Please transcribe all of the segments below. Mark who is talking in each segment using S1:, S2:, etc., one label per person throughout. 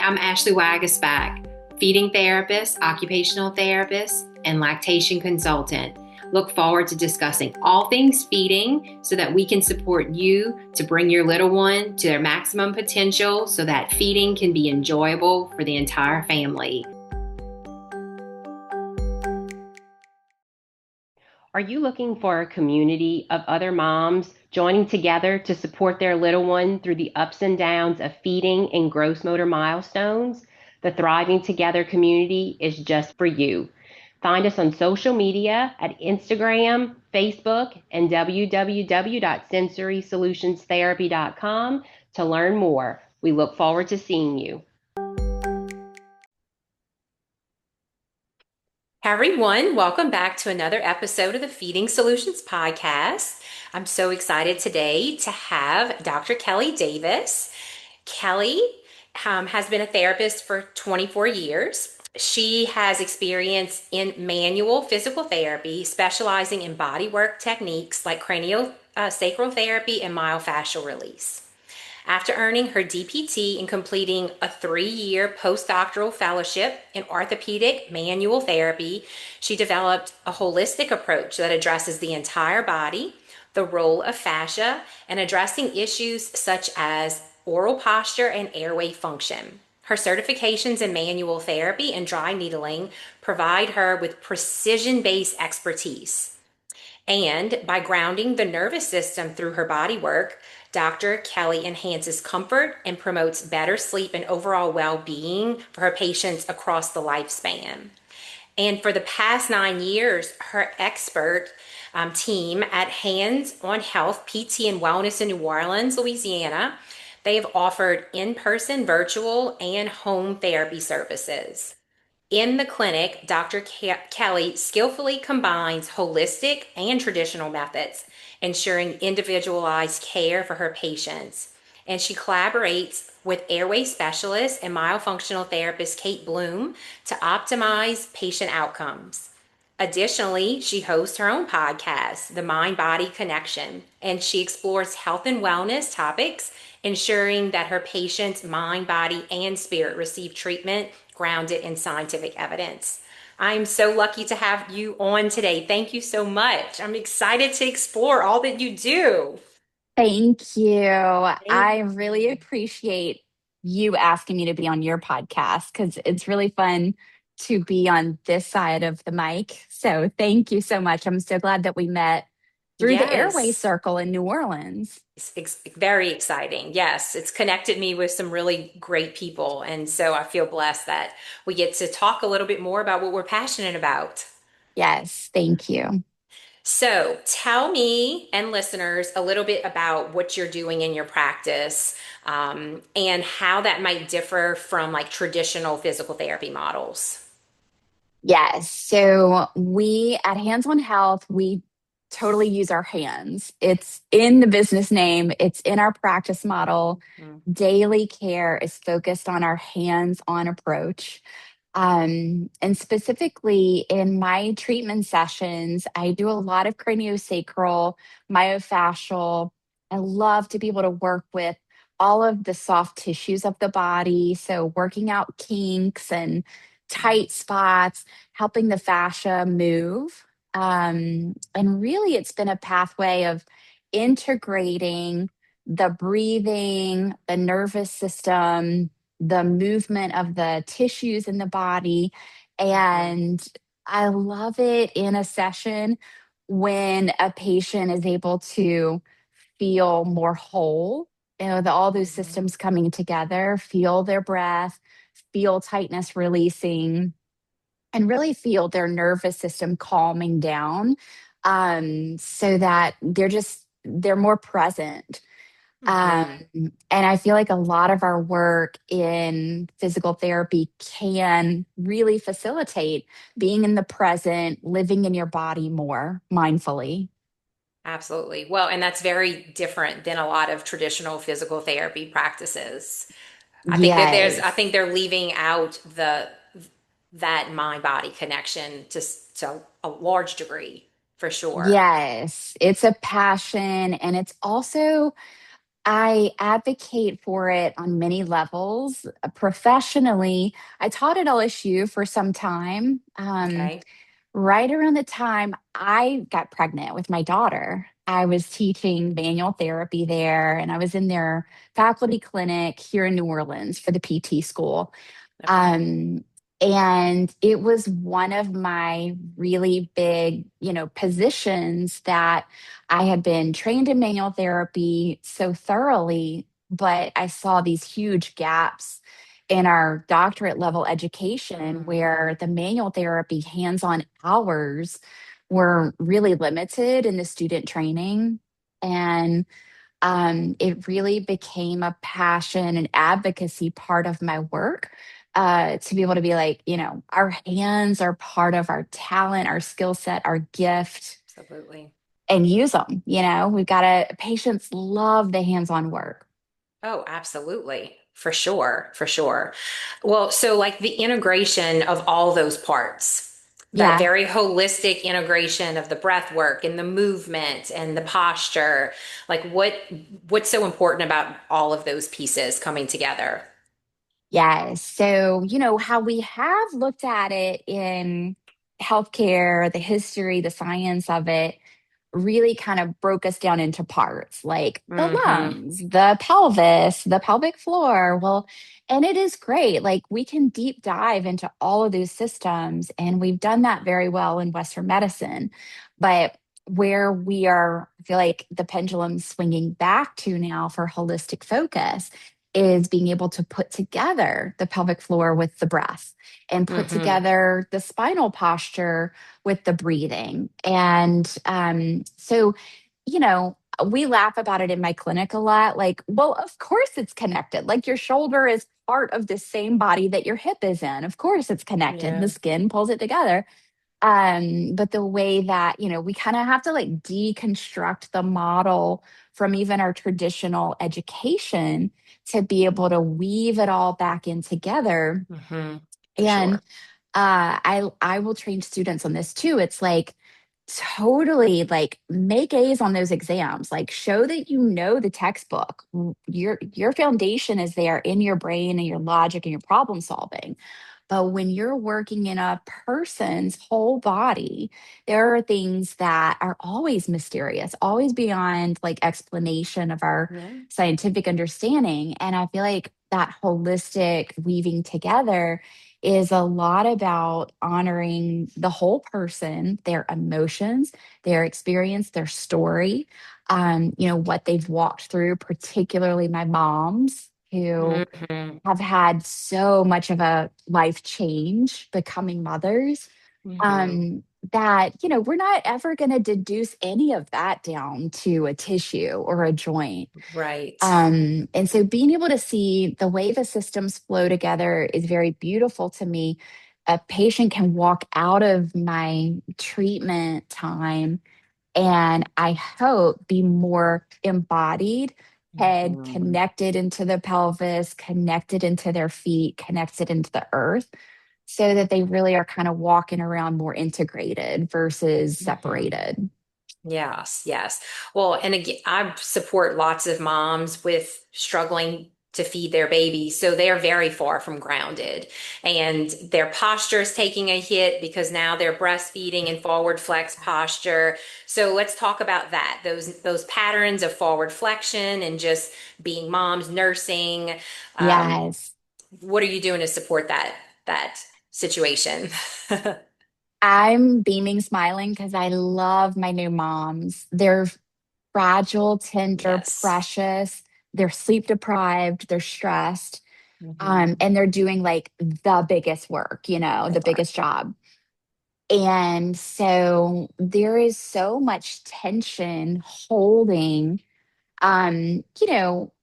S1: I'm Ashley Wagasback, feeding therapist, occupational therapist, and lactation consultant. Look forward to discussing all things feeding so that we can support you to bring your little one to their maximum potential so that feeding can be enjoyable for the entire family.
S2: Are you looking for a community of other moms joining together to support their little one through the ups and downs of feeding and gross motor milestones? The Thriving Together community is just for you. Find us on social media at Instagram, Facebook, and www.sensorysolutionsTherapy.com to learn more. We look forward to seeing you.
S1: Hi, everyone. Welcome back to another episode of the Feeding Solutions Podcast. I'm so excited today to have Dr. Kelly Davis. Kelly has been a therapist for 24 years. She has experience in manual physical therapy, specializing in bodywork techniques like craniosacral therapy and myofascial release. After earning her DPT and completing a 3-year postdoctoral fellowship in orthopedic manual therapy, she developed a holistic approach that addresses the entire body, the role of fascia, and addressing issues such as oral posture and airway function. Her certifications in manual therapy and dry needling provide her with precision-based expertise. And by grounding the nervous system through her body work, Dr. Kelly enhances comfort and promotes better sleep and overall well-being for her patients across the lifespan. And for the past 9 years, her expert team at Hands on Health PT and Wellness in New Orleans, Louisiana, they have offered in-person, virtual, and home therapy services. In the clinic, Dr. Kelly skillfully combines holistic and traditional methods, ensuring individualized care for her patients. And she collaborates with airway specialist and myofunctional therapist Kate Bloom to optimize patient outcomes. Additionally, she hosts her own podcast, The Mind Body Connection, and she explores health and wellness topics, ensuring that her patients' mind, body, and spirit receive treatment grounded in scientific evidence. I'm so lucky to have you on today. Thank you so much. I'm excited to explore all that you do.
S3: Thank you.
S1: Thank
S3: I really appreciate you asking me to be on your podcast because it's really fun to be on this side of the mic. So thank you so much. I'm so glad that we met through the Airway
S1: Yes.
S3: Circle in New Orleans.
S1: It's very exciting. Yes, it's connected me with some really great people. And so I feel blessed that we get to talk a little bit more about what we're passionate about.
S3: Yes, thank you.
S1: So tell me and listeners a little bit about what you're doing in your practice, and how that might differ from like traditional physical therapy models.
S3: Yes. So we at Hands on Health, we totally use our hands. It's in the business name, it's in our practice model.
S1: Mm.
S3: Daily care is focused on our hands on approach. And specifically in my treatment sessions, I do a lot of craniosacral, myofascial. I love to be able to work with all of the soft tissues of the body. So, working out kinks and tight spots, helping the fascia move. And really, it's been a pathway of integrating the breathing, the nervous system, the movement of the tissues in the body. And I love it in a session when a patient is able to feel more whole, all those
S1: Mhm.
S3: systems coming together, feel their breath, feel tightness releasing, and really feel their nervous system calming down, so that they're more present.
S1: Mhm.
S3: And I feel like a lot of our work in physical therapy can really facilitate being in the present, living in your body more mindfully.
S1: Absolutely. Well, and that's very different than a lot of traditional physical therapy practices. I
S3: Yes.
S1: think they're leaving out that mind body connection to a large degree, for sure.
S3: Yes. It's a passion. And it's also, I advocate for it on many levels. Professionally, I taught at LSU for some time.
S1: Okay.
S3: Right around the time I got pregnant with my daughter, I was teaching manual therapy there, and I was in their faculty clinic here in New Orleans for the PT school.
S1: Okay.
S3: Um, and it was one of my really big, positions that I had been trained in manual therapy so thoroughly, but I saw these huge gaps in our doctorate level education
S1: Mhm.
S3: where the manual therapy hands on hours were really limited in the student training. And it really became a passion and advocacy part of my work to be able to be like, our hands are part of our talent, our skill set, our gift,
S1: Absolutely.
S3: and use them. We've got to, patients love the hands on work.
S1: Oh, absolutely. For sure. For sure. Well, so like the integration of all those parts, that
S3: Yeah.
S1: very holistic integration of the breath work and the movement and the posture, like what's so important about all of those pieces coming together?
S3: Yes. So, how we have looked at it in healthcare, the history, the science of it really kind of broke us down into parts like the
S1: Mm-hmm.
S3: lungs, the pelvis, the pelvic floor. Well, and it is great. Like we can deep dive into all of those systems, and we've done that very well in Western medicine. But where we are, I feel like the pendulum's swinging back to now for holistic focus is being able to put together the pelvic floor with the breath and put
S1: Mm-hmm.
S3: together the spinal posture with the breathing. And you know, we laugh about it in my clinic a lot. Like, well, of course it's connected. Like your shoulder is part of the same body that your hip is in. Of course it's connected. The
S1: Yeah.
S3: skin pulls it together. But the way that, we kind of have to like deconstruct the model from even our traditional education to be able to weave it all back in together.
S1: Mm-hmm. For
S3: And
S1: sure.
S3: I will train students on this too. It's like totally like make A's on those exams. Like show that you know the textbook. Your foundation is there in your brain and your logic and your problem solving. But when you're working in a person's whole body, there are things that are always mysterious, always beyond like explanation of our
S1: Yeah.
S3: scientific understanding. And I feel like that holistic weaving together is a lot about honoring the whole person, their emotions, their experience, their story, what they've walked through, particularly my moms who
S1: Mm-hmm.
S3: have had so much of a life change becoming mothers,
S1: Mm-hmm.
S3: um, that, we're not ever going to deduce any of that down to a tissue or a joint.
S1: Right.
S3: And so being able to see the way the systems flow together is very beautiful to me. A patient can walk out of my treatment time and I hope be more embodied, head
S1: Mhm.
S3: connected into the pelvis, connected into their feet, connected into the earth, so that they really are kind of walking around more integrated versus
S1: Mhm.
S3: separated.
S1: Yes, yes. Well, and again, I support lots of moms with struggling to feed their babies. So they're very far from grounded and their posture is taking a hit because now they're breastfeeding in forward flex posture. So let's talk about that. Those patterns of forward flexion and just being moms, nursing. Um,
S3: Yes.
S1: what are you doing to support that situation?
S3: I'm beaming, smiling because I love my new moms. They're fragile, tender,
S1: Yes.
S3: precious. They're sleep deprived. They're stressed.
S1: Hmm.
S3: And they're doing like the biggest work,
S1: They
S3: the
S1: are.
S3: biggest job. And so there is so much tension holding.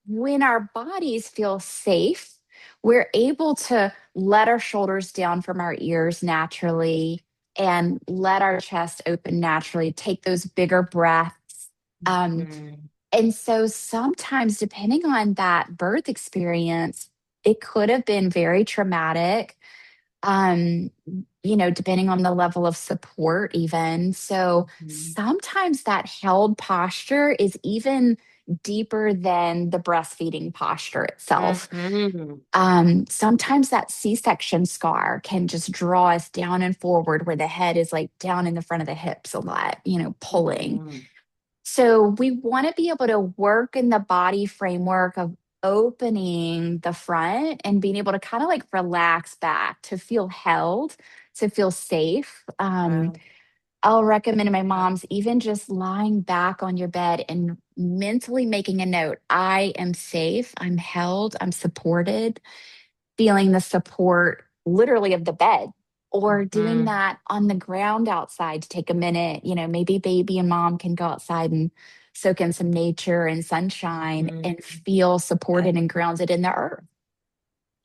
S3: When our bodies feel safe, we're able to let our shoulders down from our ears naturally and let our chest open naturally, take those bigger breaths. Um,
S1: Mhm.
S3: and so sometimes, depending on that birth experience, it could have been very traumatic, um, depending on the level of support, even. So
S1: Mhm.
S3: sometimes that held posture is even deeper than the breastfeeding posture itself.
S1: Mm-hmm.
S3: Sometimes that C-section scar can just draw us down and forward where the head is like down in the front of the hips a lot, pulling.
S1: Mm-hmm.
S3: So we want to be able to work in the body framework of opening the front and being able to kind of like relax back to feel held, to feel safe.
S1: Wow.
S3: I'll recommend to my moms even just lying back on your bed and mentally making a note. I am safe, I'm held, I'm supported, feeling the support literally of the bed, or doing
S1: Mm-hmm.
S3: that on the ground outside to take a minute. Maybe baby and mom can go outside and soak in some nature and sunshine and
S1: Mm-hmm.
S3: feel supported and grounded in the earth.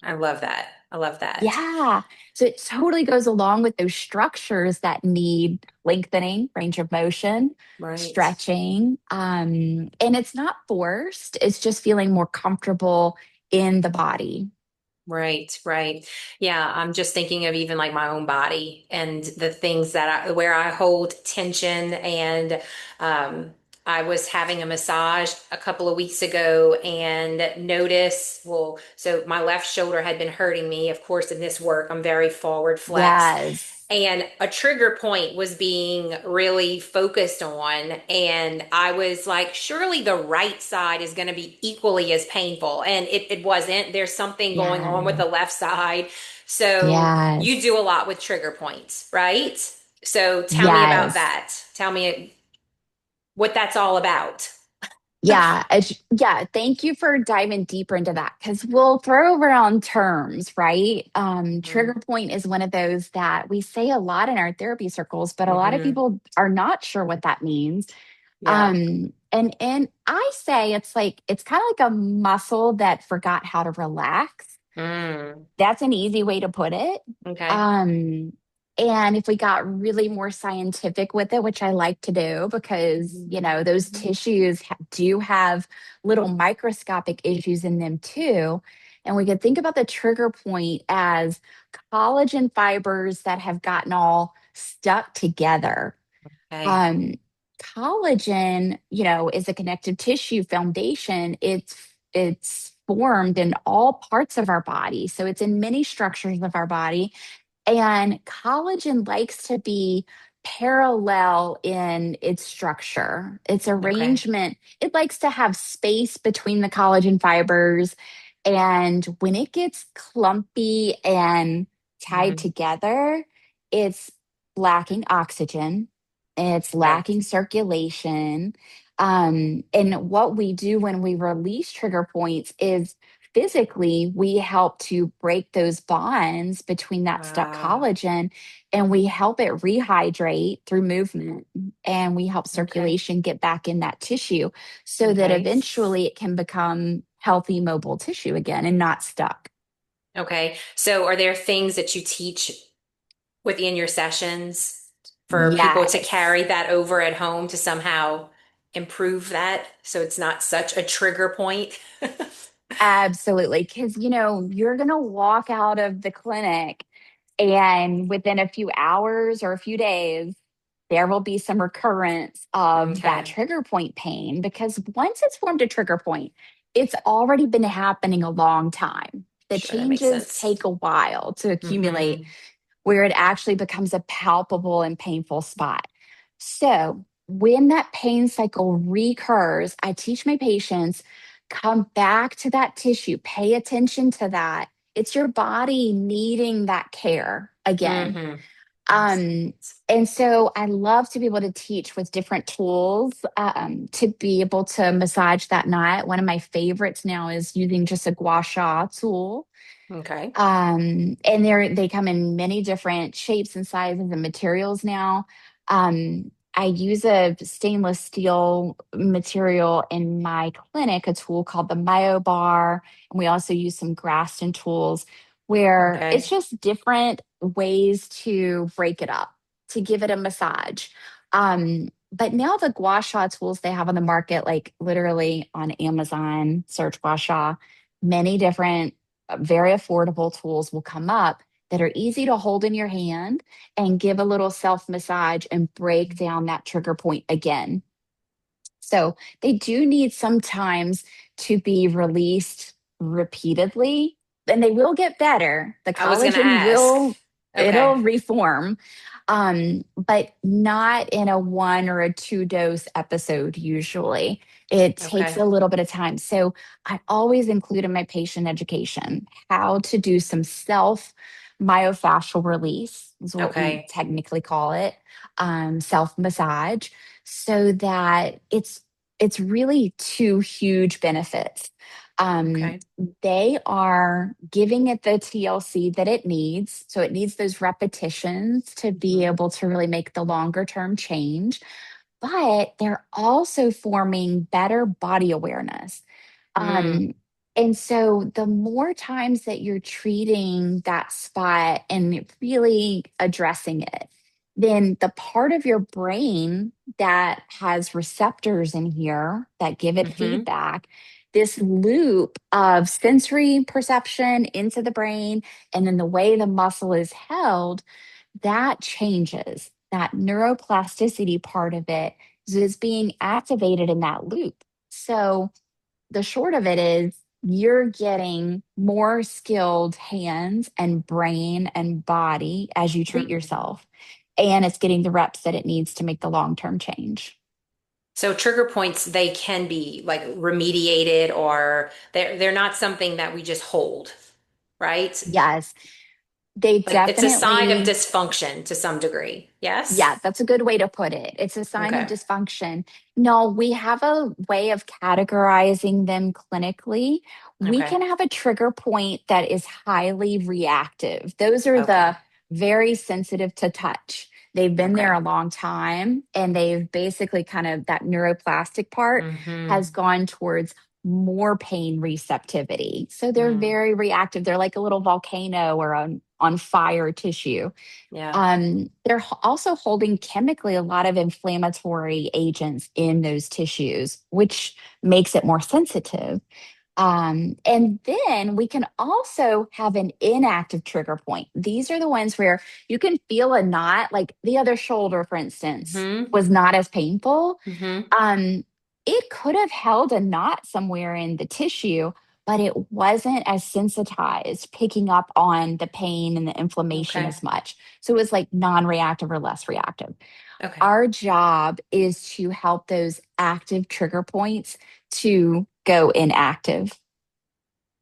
S1: I love that. I love that.
S3: Yeah. So it totally goes along with those structures that need lengthening, range of motion,
S1: Right.
S3: stretching. And it's not forced, it's just feeling more comfortable in the body.
S1: Right, right. Yeah, I'm just thinking of even like my own body and the things that where I hold tension. And um, I was having a massage a couple of weeks ago and so my left shoulder had been hurting me. Of course, in this work, I'm very forward flexed.
S3: Yes.
S1: And a trigger point was being really focused on. And I was like, surely the right side is going to be equally as painful. And it wasn't. There's something going on with
S3: Yeah.
S1: the left side. So you
S3: Yes.
S1: do a lot with trigger points, right? So tell me about
S3: Yes.
S1: that. Tell me what that's all about.
S3: Yeah. Yeah. Thank you for diving deeper into that because we'll throw around terms, right? Trigger point is one of those that we say a lot in our therapy circles, but a lot of
S1: Mm-hmm.
S3: people are not sure what that means.
S1: Yep.
S3: And I say it's kind of like a muscle that forgot how to relax.
S1: Mm.
S3: That's an easy way to put it.
S1: Okay.
S3: Um, and if we got really more scientific with it, which I like to do because, those
S1: Mm-hmm.
S3: tissues do have little microscopic issues in them too. And we could think about the trigger point as collagen fibers that have gotten all stuck together.
S1: Okay.
S3: um, Collagen, is a connective tissue foundation. It's formed in all parts of our body, so it's in many structures of our body. And collagen likes to be parallel in its structure, its
S1: Okay.
S3: arrangement. It likes to have space between the collagen fibers. And when it gets clumpy and tied
S1: Mm-hmm.
S3: together, it's lacking oxygen, it's
S1: Okay.
S3: lacking circulation. And what we do when we release trigger points is physically we help to break those bonds between that stuck
S1: Ah,
S3: collagen, and we help it rehydrate through movement, and we help
S1: okay.
S3: circulation get back in that tissue so that
S1: Okay.
S3: eventually it can become healthy mobile tissue again and not stuck.
S1: Okay. So are there things that you teach within your sessions for people to
S3: Yes.
S1: carry that over at home to somehow improve that so it's not such a trigger point?
S3: Absolutely. Because, you're going to walk out of the clinic and within a few hours or a few days, there will be some recurrence of that
S1: Okay.
S3: trigger point pain because once it's formed a trigger point, it's already been happening a long time. The
S1: Sure, that makes
S3: changes
S1: sense.
S3: take a while to accumulate
S1: Mm-hmm.
S3: where it actually becomes a palpable and painful spot. So, when that pain cycle recurs, I teach my patients come back to that tissue, pay attention to that. It's your body needing that care again.
S1: Mm-hmm. Makes
S3: Um,
S1: sense.
S3: and so I love to be able to teach with different tools to be able to massage that knot. One of my favorites now is using just a gua sha tool,
S1: Okay.
S3: and they come in many different shapes and sizes and materials now. I use a stainless steel material in my clinic, a tool called the Myo, and we also use some Graston tools where it's
S1: Okay.
S3: just different ways to break it up, to give it a massage. But now the gua sha tools they have on the market, like literally on Amazon, search gua sha, many different very affordable tools will come up that are easy to hold in your hand and give a little self massage and break down that trigger point again. So they do need sometimes to be released repeatedly, and they will get better. The
S1: I was going to
S3: collagen
S1: ask.
S3: will,
S1: Okay.
S3: it'll reform, but not in a 1 or 2 dose episode usually. It takes
S1: Okay.
S3: a little bit of time. So I always include in my patient education how to do some self myofascial release, is what we
S1: Okay.
S3: technically call it, self massage, so that it's really two huge benefits. Um,
S1: Okay.
S3: they are giving it the TLC that it needs. So it needs those repetitions to be
S1: Hmm.
S3: able to really make the longer term change. But they're also forming better body awareness.
S1: Mm.
S3: Um, and so the more times that you're treating that spot and really addressing it, then the part of your brain that has receptors in here that give it
S1: Hmm.
S3: feedback, this loop of sensory perception into the brain, and then the way the muscle is held, that changes. That neuroplasticity part of it is being activated in that loop. So the short of it is you're getting more skilled hands and brain and body as you treat
S1: Hmm.
S3: yourself. And it's getting the reps that it needs to make the long term change.
S1: So trigger points, they can be like remediated, or they're not something that we just hold, right?
S3: Yes, they
S1: Like it's a sign of
S3: definitely.
S1: dysfunction to some degree.
S3: Yeah,
S1: Yes?
S3: that's a good way to put it. It's a sign of
S1: Okay.
S3: dysfunction. No, we have a way of categorizing them clinically. We
S1: Okay.
S3: can have a trigger point that is highly reactive. Those are the
S1: Okay.
S3: very sensitive to touch. They've been there
S1: Okay.
S3: a long time, and they've basically kind of that neuroplastic part has
S1: Hmm.
S3: gone towards more pain receptivity. So they're
S1: Mm.
S3: very reactive. They're like a little volcano or on fire tissue.
S1: Yeah.
S3: They're also holding chemically a lot of inflammatory agents in those tissues, which makes it more sensitive. And then we can also have an inactive trigger point. These are the ones where you can feel a knot, like the other shoulder, for instance,
S1: Hmm.
S3: was not as painful.
S1: Hmm.
S3: um, it could have held a knot somewhere in the tissue, but it wasn't as sensitized, picking up on the pain and the inflammation
S1: Okay.
S3: as much. So it was like non reactive or less reactive.
S1: Okay.
S3: Our job is to help those active trigger points to go inactive.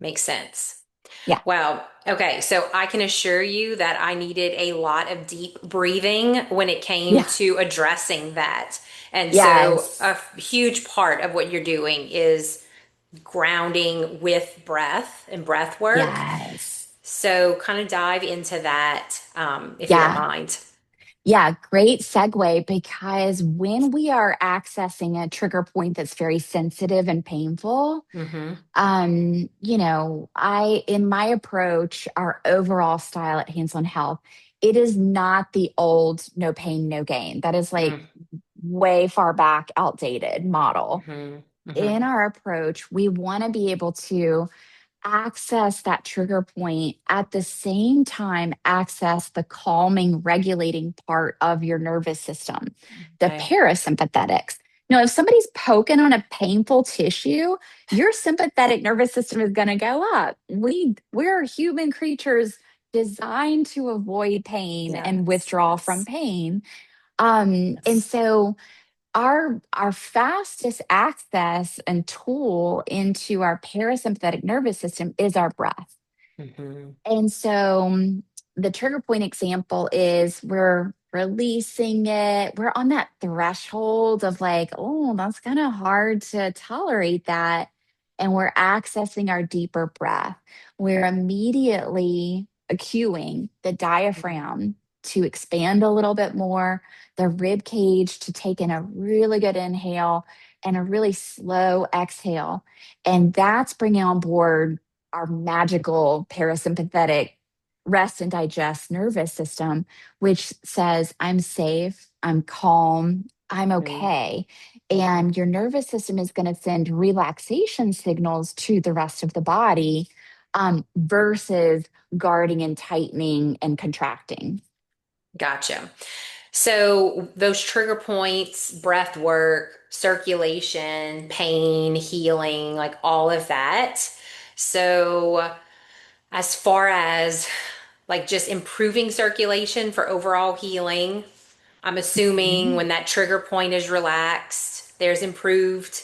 S1: Makes sense.
S3: Yeah.
S1: Wow. Okay. So I can assure you that I needed a lot of deep breathing when it came
S3: Yeah.
S1: to addressing that. And so
S3: Yes.
S1: a huge part of what you're doing is grounding with breath and breath work.
S3: Yes.
S1: So kind of dive into that, if you don't
S3: Yeah.
S1: mind.
S3: Yeah, great segue, because when we are accessing a trigger point that's very sensitive and painful,
S1: Mm-hmm.
S3: I, in my approach, our overall style at Hands on Health, it is not the old no pain, no gain. That is like way far back, outdated model.
S1: Mm-hmm.
S3: In
S1: Mm-hmm.
S3: our approach, we want to be able to access that trigger point at the same time access the calming regulating part of your nervous system, the
S1: Okay.
S3: parasympathetics. Now if somebody's poking on a painful tissue, your sympathetic nervous system is going to go up. We're human creatures designed to avoid pain and
S1: Yes.
S3: withdraw from
S1: Yes.
S3: pain. And
S1: Yes.
S3: so our fastest access and tool into our parasympathetic nervous system is our breath.
S1: Mm-hmm.
S3: And so the trigger point example is we're releasing it. We're on that threshold of like, oh, that's kind of hard to tolerate that. And we're accessing our deeper breath. We're immediately cueing the diaphragm to expand a little bit more, the rib cage to take in a really good inhale and a really slow exhale. And that's bringing on board our magical parasympathetic rest and digest nervous system, which says, I'm safe, I'm calm, I'm okay.
S1: Mm-hmm.
S3: And your nervous system is going to send relaxation signals to the rest of the body, versus guarding and tightening and contracting.
S1: Gotcha. So those trigger points, breath work, circulation, pain, healing, like all of that. So as far as like just improving circulation for overall healing, I'm assuming
S3: Mhm.
S1: when that trigger point is relaxed, there's improved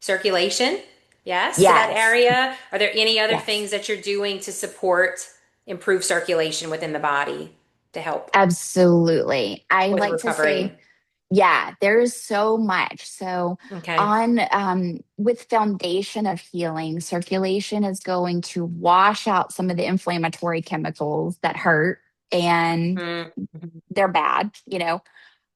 S1: circulation. Yes, to that
S3: Yes.
S1: area. Are there any other
S3: Yes.
S1: things that you're doing to support improved circulation within the body to help
S3: Absolutely. I
S1: with
S3: like to say,
S1: recovery?
S3: yeah, there's so much. So,
S1: Okay.
S3: on with foundation of healing, circulation is going to wash out some of the inflammatory chemicals that hurt and
S1: Mm-hmm.
S3: they're bad.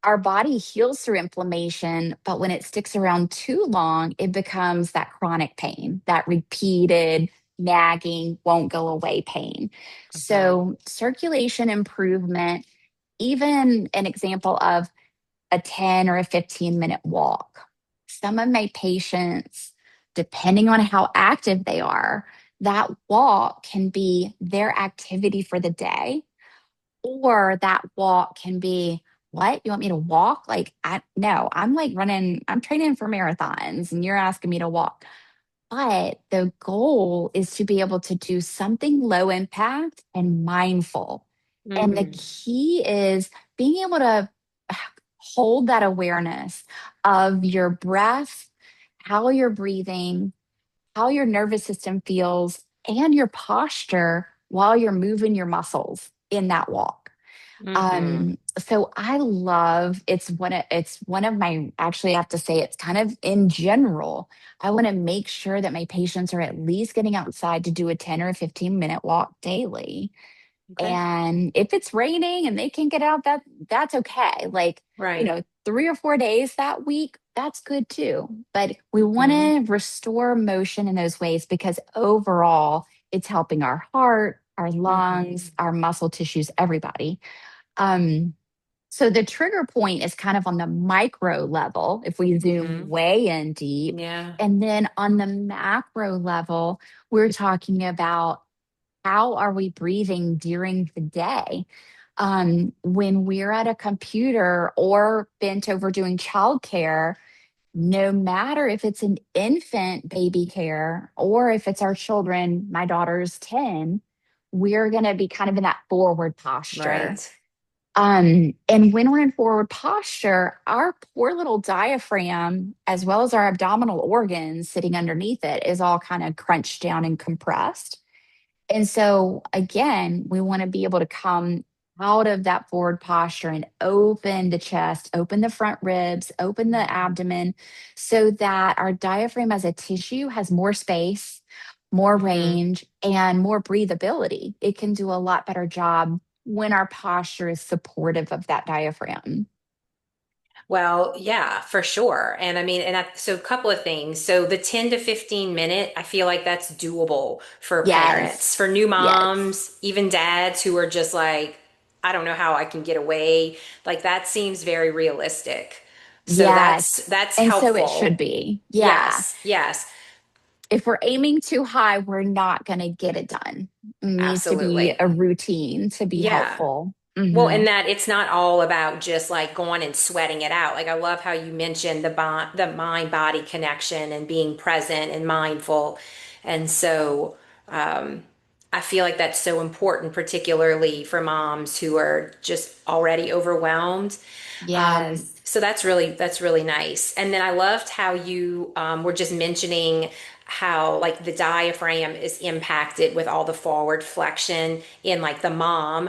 S3: Our body heals through inflammation, but when it sticks around too long, it becomes that chronic pain, that repeated nagging, won't go away pain. So, circulation improvement, even an example of a 10 or a 15-minute walk. Some of my patients, depending on how active they are, that walk can be their activity for the day, or that walk can be, what? You want me to walk? Like, no, I'm like running, I'm training for marathons and you're asking me to walk. But the goal is to be able to do something low impact and mindful. And the
S1: Mm-hmm.
S3: key is being able to hold that awareness of your breath, how you're breathing, how your nervous system feels, and your posture while you're moving your muscles in that walk.
S1: Mm-hmm.
S3: So I love, it's one of my, actually I have to say, it's kind of in general. I want to make sure that my patients are at least getting outside to do a 10 or a 15-minute walk daily.
S1: Okay.
S3: And if it's raining and they can get out, that's okay. Like,
S1: Right.
S3: 3 or 4 days that week, that's good too. But we want
S1: Mm-hmm.
S3: to restore motion in those ways because overall it's helping our heart, our
S1: Mm-hmm.
S3: lungs, our muscle tissues, everybody. Um, so the trigger point is kind of on the micro level if we zoom
S1: Mm-hmm.
S3: way in deep.
S1: Yeah.
S3: And then on the macro level, we're talking about how are we breathing during the day? When we're at a computer or bent over doing childcare, no matter if it's an infant baby care or if it's our children, my daughter's 10, we're going to be kind of in that forward posture.
S1: Right.
S3: And when we're in forward posture, our poor little diaphragm, as well as our abdominal organs sitting underneath it, is all kind of crunched down and compressed. And so, again, we want to be able to come out of that forward posture and open the chest, open the front ribs, open the
S1: Mm-hmm.
S3: abdomen, so that our diaphragm as a tissue has more space, more
S1: Mm-hmm.
S3: range, and more breathability. It can do a lot better job when our posture is supportive of that diaphragm.
S1: Well, yeah, for sure. And I mean, so a couple of things. So the 10 to 15 minute, I feel like that's doable for
S3: Yes.
S1: parents, for new
S3: Yes.
S1: moms, even dads who are just like, I don't know how I can get away. Like that seems very realistic. So
S3: Yes.
S1: that's
S3: And so it should
S1: helpful.
S3: be. Yeah.
S1: Yes, yes,
S3: If we're aiming too high, we're not going to get it done. It needs to be
S1: absolutely.
S3: a routine to be
S1: Yeah.
S3: helpful.
S1: Well,
S3: Hmm.
S1: and that it's not all about just like going and sweating it out. Like I love how you mentioned the mind body connection and being present and mindful. And so I feel like that's so important, particularly for moms who are just already overwhelmed.
S3: Yes.
S1: So that's really nice. And then I loved how you were just mentioning how like the diaphragm is impacted with all the forward flexion in like the mom.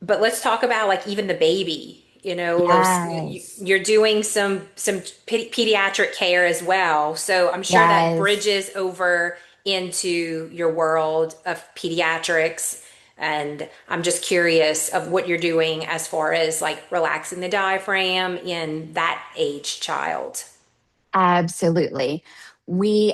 S1: But let's talk about like even the baby. Those
S3: Yes.
S1: you're doing some pediatric care as well. So I'm sure that
S3: Yes.
S1: bridges over into your world of pediatrics. And I'm just curious of what you're doing as far as like relaxing the diaphragm in that age child.
S3: Absolutely. So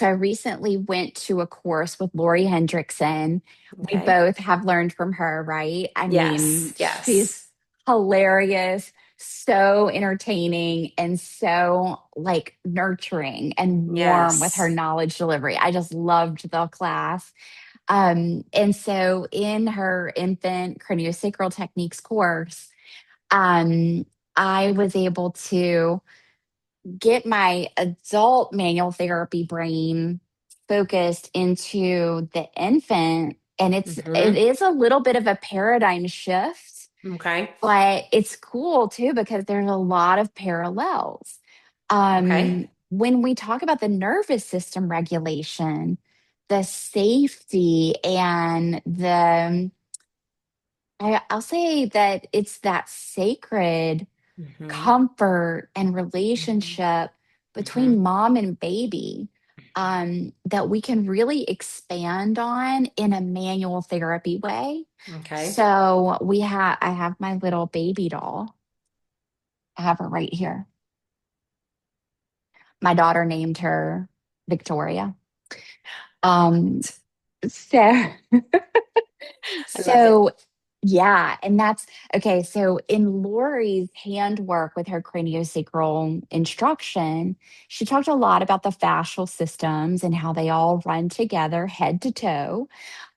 S3: I recently went to a course with Lori Hendrickson. We
S1: Okay.
S3: both have learned from her, right? I mean,
S1: Yes,
S3: she's
S1: yes,
S3: hilarious, so entertaining, and so like nurturing and warm with her
S1: yes.
S3: knowledge delivery. I just loved the class. And so in her infant craniosacral techniques course, um, I was able to get my adult manual therapy brain focused into the infant. And it
S1: Mm-hmm.
S3: is a little bit of a paradigm shift,
S1: Okay.
S3: but it's cool too because there's a lot of parallels.
S1: Okay.
S3: When we talk about the nervous system regulation, the safety and I'll say that it's that sacred
S1: Mm-hmm.
S3: comfort and
S1: Mm-hmm.
S3: relationship
S1: Mm-hmm.
S3: between mom and baby, that we can really expand on in a manual therapy way.
S1: Okay.
S3: So I have my little baby doll. I have her right here. My daughter named her Victoria. Um, so
S1: I love it.
S3: So, yeah, and that's okay. So, in Lori's handwork with her craniosacral instruction, she talked a lot about the fascial systems and how they all run together head to toe.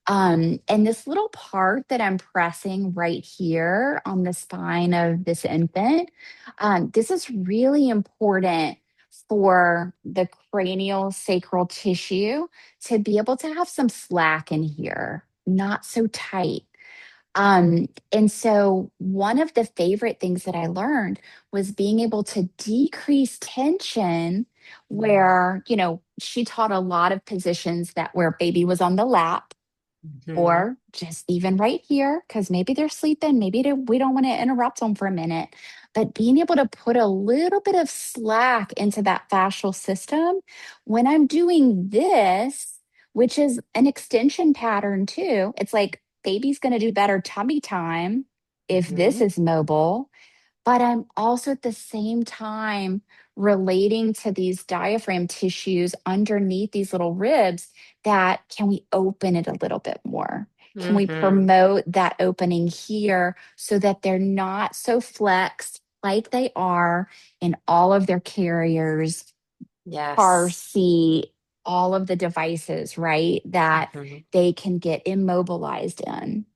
S3: And this little part that I'm pressing right here on the spine of this infant, this is really important for the cranial sacral tissue to be able to have some slack in here, not so tight. And so one of the favorite things that I learned was being able to decrease tension where, she taught a lot of positions that where baby was on the lap
S1: Mm-hmm.
S3: or just even right here, because maybe they're sleeping, we don't want to interrupt them for a minute. But being able to put a little bit of slack into that fascial system when I'm doing this, which is an extension pattern too, it's like baby's going to do better tummy time if this
S1: Mm-hmm.
S3: is mobile, but I'm also at the same time relating to these diaphragm tissues underneath these little ribs that can we open it a little bit more? Can we
S1: Mm-hmm.
S3: promote that opening here so that they're not so flexed like they are in all of their carriers, car
S1: Yes.
S3: seat, all of the devices, right? That
S1: Mm-hmm.
S3: they can get immobilized in.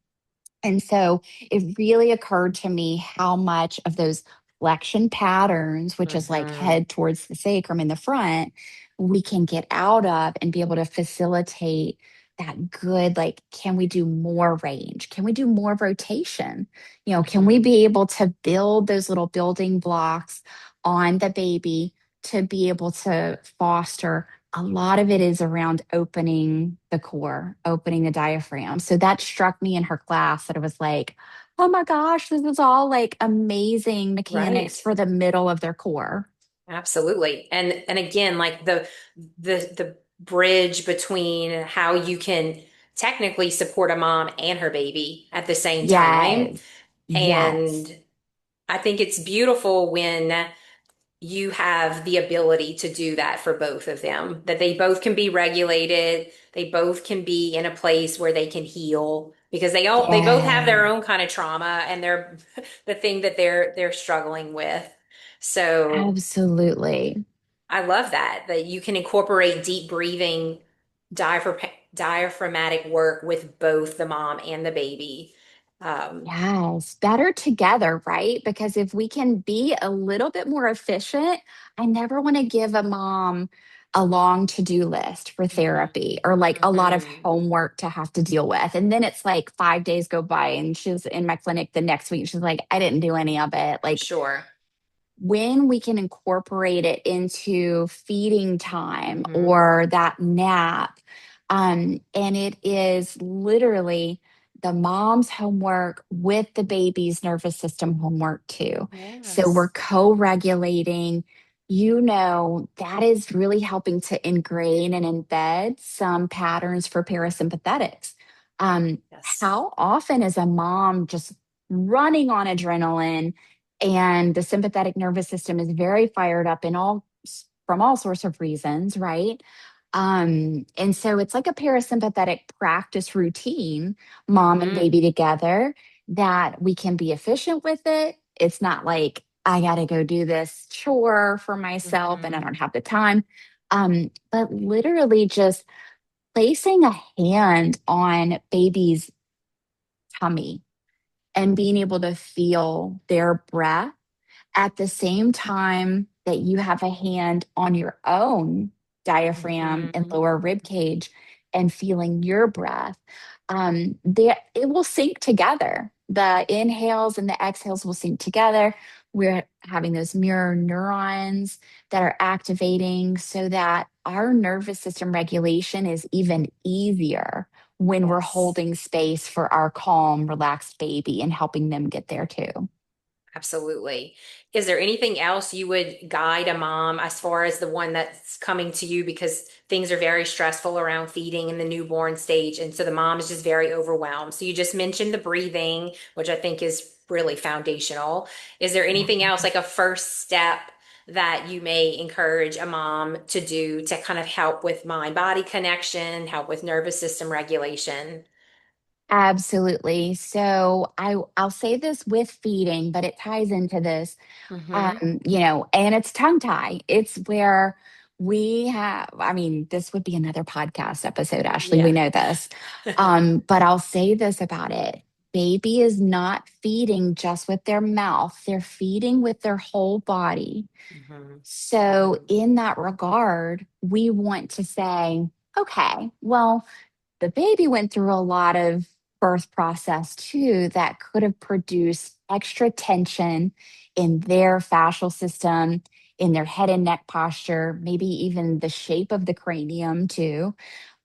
S3: And so it really occurred to me how much of those flexion patterns, which is like
S1: Mm-hmm.
S3: head towards the sacrum in the front, we can get out of and be able to facilitate that good, like, can we do more range? Can we do more rotation? Can we
S1: Mm-hmm.
S3: be able to build those little building blocks on the baby to be able to foster a lot of it is around opening the core, opening the diaphragm. So that struck me in her class that it was like, oh my gosh, this is all like amazing mechanics
S1: Right.
S3: for the middle of their core.
S1: Absolutely. And again, like the bridge between how you can technically support a mom and her baby at the same time.
S3: Yes. Yes.
S1: And I think it's beautiful when you have the ability to do that for both of them, that they both can be regulated, they both can be in a place where they can heal because they both have
S3: Yeah.
S1: their own kind of trauma and they're the thing that they're struggling with. So
S3: Absolutely.
S1: I love that you can incorporate deep breathing, diaphragmatic work with both the mom and the baby. Um,
S3: Yes, better together, right? Because if we can be a little bit more efficient, I never want to give a mom a long to do list for
S1: mhm,
S3: therapy or like a lot of
S1: mhm.
S3: homework to have to deal with. And then it's like 5 days go by and she's in my clinic the next week. She's like, I didn't do any of it. Like,
S1: Sure.
S3: when we can incorporate it into feeding time
S1: Hmm.
S3: or that nap, and it is literally the mom's homework with the baby's nervous system homework too. So we're
S1: Yes.
S3: co-regulating. That is really helping to ingrain and embed some patterns for parasympathetics.
S1: Yes.
S3: How often is a mom just running on adrenaline and the sympathetic nervous system is very fired up in all from all sorts of reasons, right? And so it's like a parasympathetic practice routine, mom and
S1: Hmm.
S3: baby together, that we can be efficient with it. It's not like I got to go do this chore for myself and I
S1: Hmm.
S3: don't have the time. But literally just placing a hand on baby's tummy and being able to feel their breath at the same time that you have a hand on your own diaphragm and
S1: Mm-hmm.
S3: lower rib cage and feeling your breath, it will sync together. The inhales and the exhales will sync together. We're having those mirror neurons that are activating so that our nervous system regulation is even easier when we're
S1: Yes.
S3: holding space for our calm, relaxed baby and helping them get there too.
S1: Absolutely. Is there anything else you would guide a mom as far as the one that's coming to you because things are very stressful around feeding in the newborn stage, and so the mom is just very overwhelmed? So you just mentioned the breathing, which I think is really foundational. Is there anything else, like a first step that you may encourage a mom to do to kind of help with mind-body connection, help with nervous system regulation?
S3: Absolutely. So I'll say this with feeding, but it ties into this.
S1: Mm-hmm.
S3: And it's tongue tie. It's where we have, I mean, this would be another podcast episode, Ashley. We
S1: Yeah.
S3: know this. But I'll say this about it. Baby is not feeding just with their mouth. They're feeding with their whole body.
S1: Mm-hmm.
S3: So in that regard, we want to say, okay, well, the baby went through a lot of birth process too that could have produced extra tension in their fascial system, in their head and neck posture, maybe even the shape of the cranium too.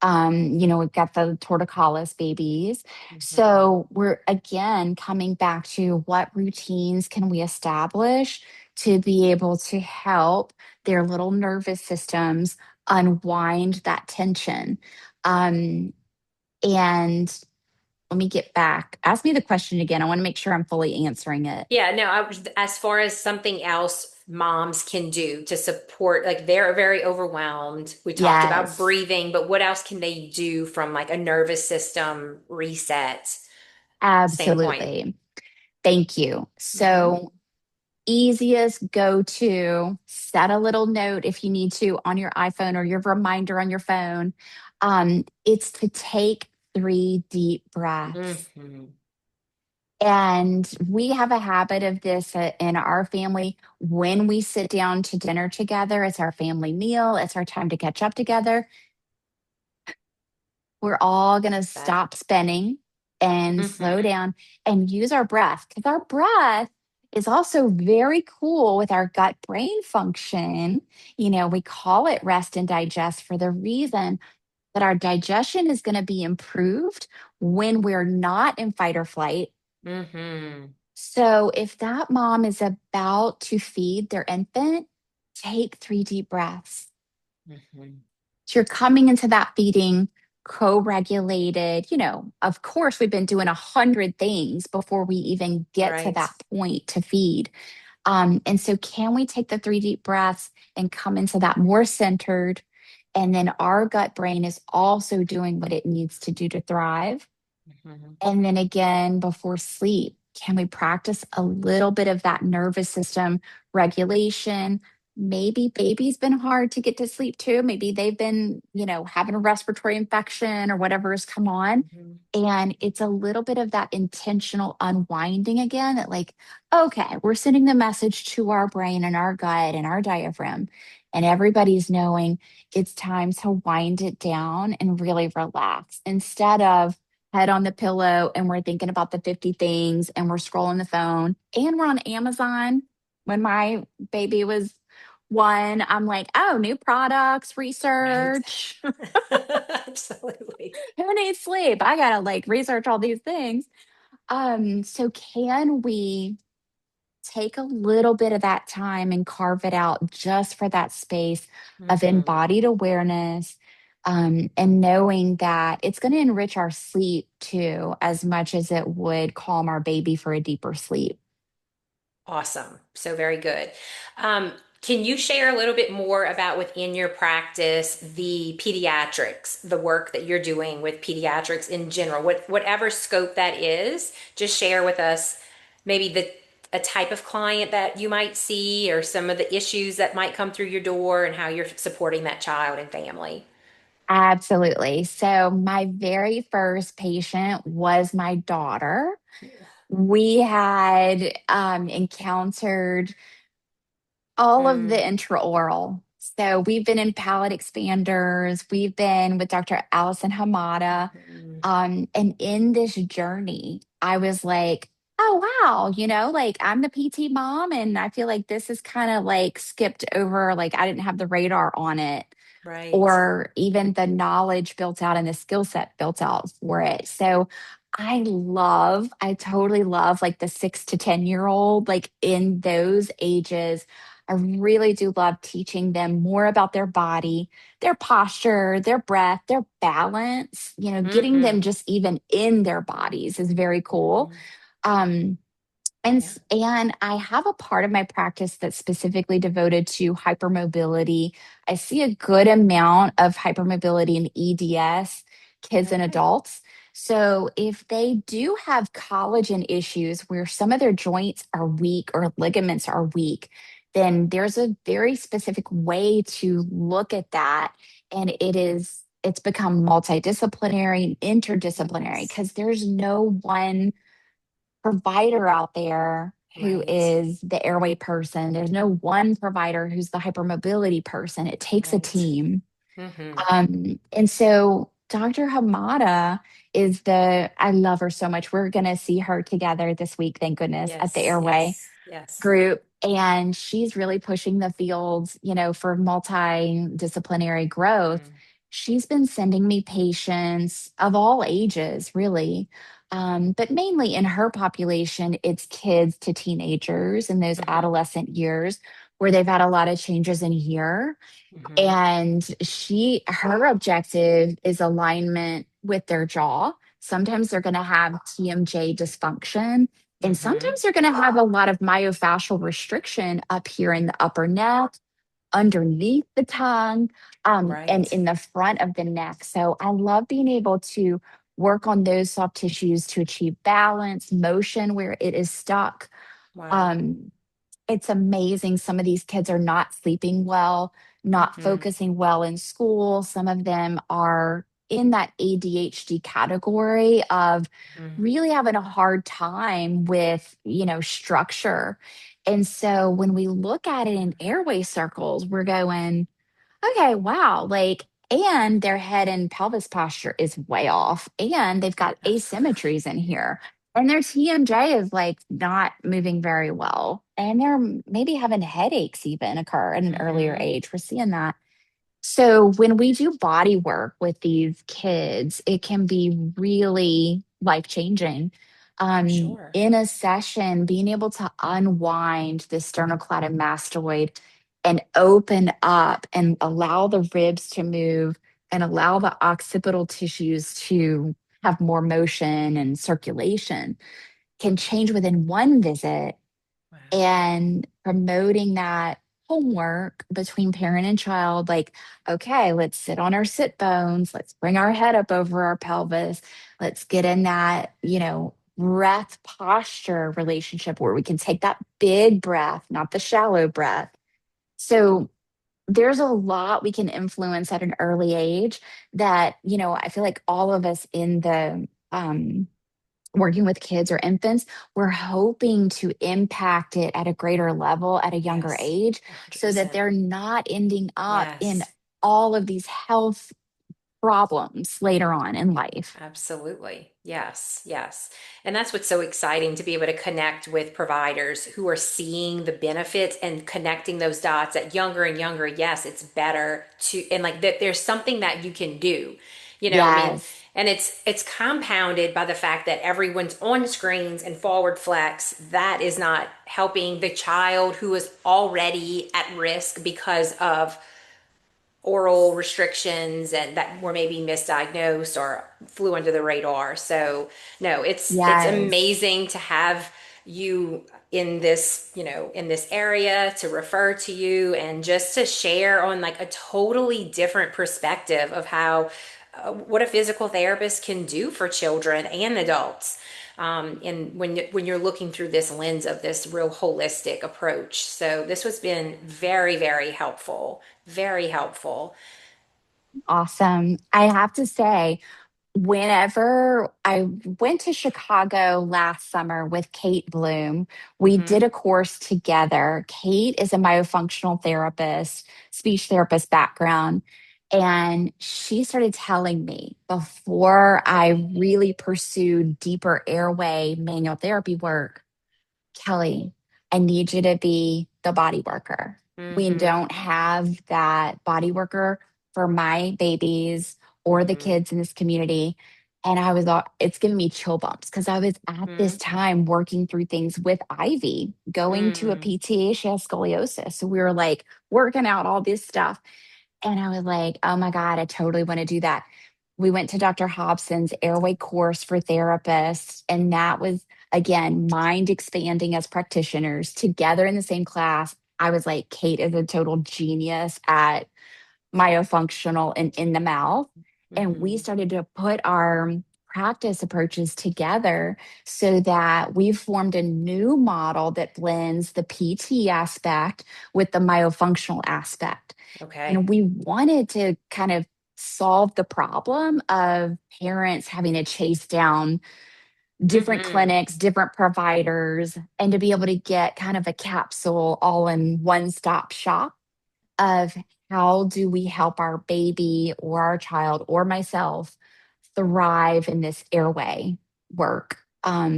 S3: We've got the torticollis babies.
S1: Mm-hmm.
S3: So we're again coming back to what routines can we establish to be able to help their little nervous systems unwind that tension. Um, and let me get back. Ask me the question again. I want to make sure I'm fully answering it.
S1: Yeah, no, as far as something else moms can do to support, like they're very overwhelmed. We talked about
S3: Yes,
S1: breathing, but what else can they do from like a nervous system reset standpoint?
S3: absolutely. Thank you.
S1: Hmm.
S3: So, easiest go to set a little note if you need to on your iPhone or your reminder on your phone. It's to take 3 deep breaths.
S1: Hmm.
S3: And we have a habit of this in our family. When we sit down to dinner together, it's our family meal, it's our time to catch up together. We're all going to
S1: That.
S3: stop spinning and slow
S1: Hmm.
S3: down and use our breath because our breath is also very cool with our gut brain function. We call it rest and digest for the reason that our digestion is going to be improved when we're not in fight or flight.
S1: Hmm.
S3: So if that mom is about to feed their infant, take 3 deep breaths.
S1: Hmm.
S3: So you're coming into that feeding co-regulated. Of course, we've been doing 100 things before we even get to
S1: Right.
S3: that point to feed. And so can we take the 3 deep breaths and come into that more centered? And then our gut brain is also doing what it needs to do to thrive.
S1: Hmm.
S3: And then again, before sleep, can we practice a little bit of that nervous system regulation? Maybe baby's been hard to get to sleep too. Maybe they've been, having a respiratory infection or whatever has come on.
S1: Hmm.
S3: And it's a little bit of that intentional unwinding again that, like, okay, we're sending the message to our brain and our gut and our diaphragm. And everybody's knowing it's time to wind it down and really relax instead of head on the pillow and we're thinking about the 50 things and we're scrolling the phone and we're on Amazon. When my baby was one, I'm like, oh, new products,
S1: Right.
S3: research.
S1: Absolutely.
S3: Who needs sleep? I gotta like research all these things. So can we take a little bit of that time and carve it out just for that space of
S1: Hmm.
S3: embodied awareness, and knowing that it's going to enrich our sleep too, as much as it would calm our baby for a deeper sleep.
S1: Awesome. So very good. Um, can you share a little bit more about within your practice, the pediatrics, the work that you're doing with pediatrics in general, whatever scope that is, just share with us maybe a type of client that you might see or some of the issues that might come through your door and how you're supporting that child and family.
S3: Absolutely. So, my very first patient was my daughter. We had encountered all of the
S1: Mm,
S3: intraoral. So we've been in palate expanders. We've been with Dr. Allison Hamada.
S1: mhm.
S3: And in this journey, I was like, oh, wow, like I'm the PT mom. And I feel like this is kind of like skipped over. Like I didn't have the radar on it
S1: Right.
S3: or even the knowledge built out and the skill set built out for it. So I totally love like the 6 to 10-year old, like in those ages. I really do love teaching them more about their body, their posture, their breath, their balance, getting them
S1: Mm-hmm.
S3: just even in their bodies is very cool.
S1: Mm-hmm.
S3: Um, and
S1: Yeah.
S3: and I have a part of my practice that's specifically devoted to hypermobility. I see a good amount of hypermobility in EDS, kids and
S1: Okay.
S3: adults. So if they do have collagen issues where some of their joints are weak or ligaments are weak, then there's a very specific way to look at that. And it's become multidisciplinary and interdisciplinary
S1: Yes.
S3: because there's no one provider out there who
S1: Right.
S3: is the airway person. There's no one provider who's the hypermobility person. It takes a
S1: Right.
S3: team.
S1: Mm-hmm.
S3: And so Dr. Hamada I love her so much. We're going to see her together this week, thank goodness, at the
S1: Yes.
S3: airway
S1: Yes. Yes.
S3: group. And she's really pushing the fields, for multidisciplinary growth.
S1: Mm-hmm.
S3: She's been sending me patients of all ages, really. But mainly in her population, it's kids to teenagers in those
S1: Mm-hmm.
S3: adolescent years where they've had a lot of changes in here.
S1: Mm-hmm.
S3: And her objective is alignment with their jaw. Sometimes they're going to have TMJ dysfunction, and
S1: Mm-hmm.
S3: sometimes they're going to have a lot of myofascial restriction up here in the upper neck, underneath the tongue, and
S1: Right.
S3: in the front of the neck. So I love being able to work on those soft tissues to achieve balance, motion where it is stuck.
S1: Wow.
S3: Um, it's amazing. Some of these kids are not sleeping well, not
S1: Mm-hmm.
S3: focusing well in school. Some of them are in that ADHD category of
S1: Mm-hmm.
S3: really having a hard time with, structure. And so when we look at it in airway circles, we're going, okay, wow. Like, and their head and pelvis posture is way off. And they've got
S1: Absolutely.
S3: asymmetries in here. And their TMJ is like not moving very well. And they're maybe having headaches even occur at an earlier
S1: Mm-hmm.
S3: age. We're seeing that. So when we do body work with these kids, it can be really life changing.
S1: For sure.
S3: In a session, being able to unwind the sternocleidomastoid and open up and allow the ribs to move and allow the occipital tissues to have more motion and circulation can change within one visit
S1: Wow.
S3: and promoting that homework between parent and child like okay, let's sit on our sit bones, let's bring our head up over our pelvis, let's get in that breath posture relationship where we can take that big breath, not the shallow breath. So there's a lot we can influence at an early age that I feel like all of us in the working with kids or infants, we're hoping to impact it at a greater level at a younger
S1: Yes.
S3: age so that
S1: 100%.
S3: they're not ending up in
S1: Yes.
S3: all of these health problems later on in life.
S1: Absolutely. Yes. Yes. And that's what's so exciting to be able to connect with providers who are seeing the benefits and connecting those dots at younger and younger. Yes, it's better to, and like that there's something that you can do, I mean,
S3: Yes.
S1: and it's compounded by the fact that everyone's on screens and forward flex. That is not helping the child who is already at risk because of oral restrictions and that were maybe misdiagnosed or flew under the radar. So no, it's
S3: Yes.
S1: amazing to have you in this, in this area to refer to you and just to share on like a totally different perspective of how what a physical therapist can do for children and adults. And when you're looking through this lens of this real holistic approach, so this has been very, very helpful, very helpful.
S3: Awesome. I have to say, Whenever I went to Chicago last summer with Kate Bloom, we
S1: Mm-hmm.
S3: did a course together. Kate is a myofunctional therapist, speech therapist background. And she started telling me before I really pursued deeper airway manual therapy work, Kelly, I need you to be the body worker. We
S1: Mm-hmm.
S3: don't have that body worker for my babies or the
S1: Mm-hmm.
S3: kids in this community. And it's giving me chill bumps because I was at this
S1: Mm-hmm.
S3: time working through things with Ivy, going to a
S1: Mm-hmm.
S3: PT. She has scoliosis. So we were like working out all this stuff. And I was like, oh my God, I totally want to do that. We went to Dr. Hobson's airway course for therapists. And that was, again, mind expanding as practitioners together in the same class. I was like, Kate is a total genius at myofunctional and in the mouth. And we
S1: Mm-hmm.
S3: started to put our practice approaches together so that we've formed a new model that blends the PT aspect with the myofunctional aspect.
S1: Okay.
S3: And we wanted to kind of solve the problem of parents having to chase down different
S1: Mm-hmm.
S3: clinics, different providers, and to be able to get kind of a capsule all in one stop shop of how do we help our baby or our child or myself thrive in this airway work.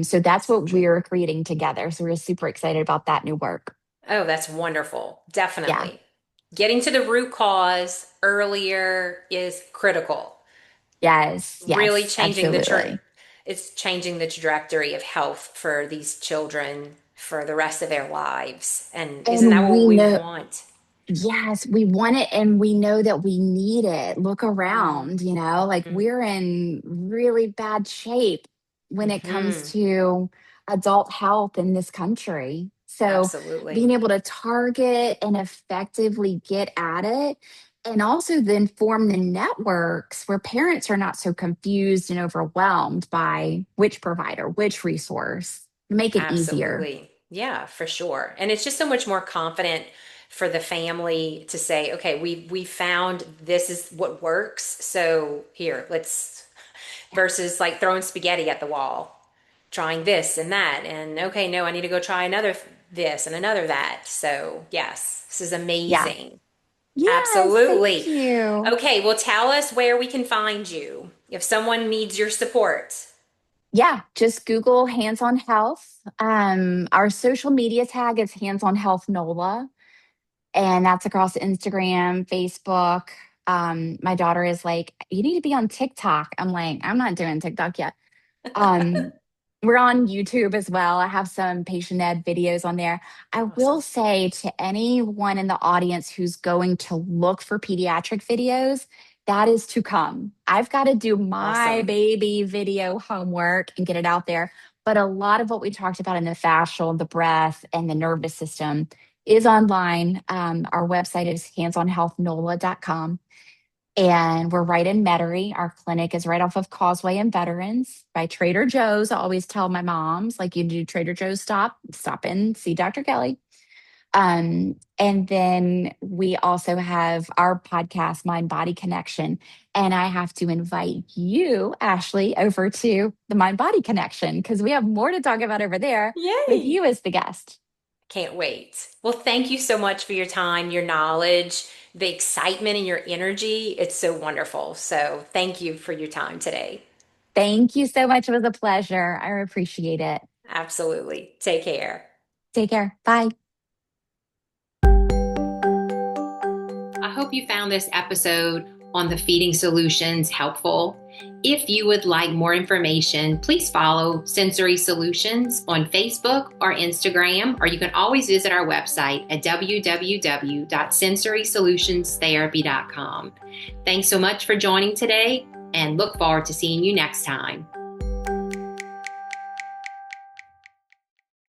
S3: So that's what we're creating together. So we're super excited about that new work.
S1: Oh, that's wonderful.
S3: Yeah.
S1: Definitely. Getting to the root cause earlier is critical.
S3: Yes.
S1: Really
S3: Yes.
S1: changing
S3: Absolutely.
S1: it's changing the trajectory of health for these children for the rest of their lives. And isn't that
S3: And
S1: what
S3: we
S1: we
S3: know,
S1: want?
S3: yes, we want it and we know that we need it. Look
S1: Mm-hmm.
S3: around, like we're in really bad shape when it comes
S1: Mm-hmm.
S3: to adult health in this country. So being
S1: Absolutely.
S3: able to target and effectively get at it, and also then form the networks where parents are not so confused and overwhelmed by which provider, which resource, make it easier.
S1: Absolutely. Yeah, for sure. And it's just so much more confident for the family to say, okay, we found this is what works. So here, let's versus like throwing spaghetti at the wall, trying this and that. And okay, no, I need to go try another this and another that. So, yes, this is
S3: Yeah.
S1: amazing.
S3: Yes, thank
S1: Absolutely.
S3: you.
S1: Okay, well, tell us where we can find you if someone needs your support.
S3: Yeah, just Google Hands on Health. Our social media tag is Hands on Health NOLA, and that's across Instagram, Facebook. My daughter is like, you need to be on TikTok. I'm like, I'm not doing TikTok yet. Um, we're on YouTube as well. I have some patient ed videos on there. I will
S1: Awesome.
S3: say to anyone in the audience who's going to look for pediatric videos, that is to come. I've got to do my
S1: Awesome.
S3: baby video homework and get it out there. But a lot of what we talked about in the fascial, the breath, and the nervous system is online. Our website is handsonhealthnola.com. And we're right in Metairie. Our clinic is right off of Causeway and Veterans by Trader Joe's. I always tell my moms, like, you do Trader Joe's, stop in, see Dr. Kelly. And then we also have our podcast, Mind Body Connection. And I have to invite you, Ashley, over to the Mind Body Connection because we have more to talk about over there with
S1: Yay.
S3: you as the guest.
S1: Can't wait. Well, thank you so much for your time, your knowledge, the excitement, and your energy. It's so wonderful. So, thank you for your time today.
S3: Thank you so much. It was a pleasure. I appreciate it.
S1: Absolutely. Take care.
S3: Take care. Bye.
S1: I hope you found this episode on the feeding solutions helpful. If you would like more information, please follow Sensory Solutions on Facebook or Instagram, or you can always visit our website at www.sensorysolutionsTherapy.com. Thanks so much for joining today and look forward to seeing you next time.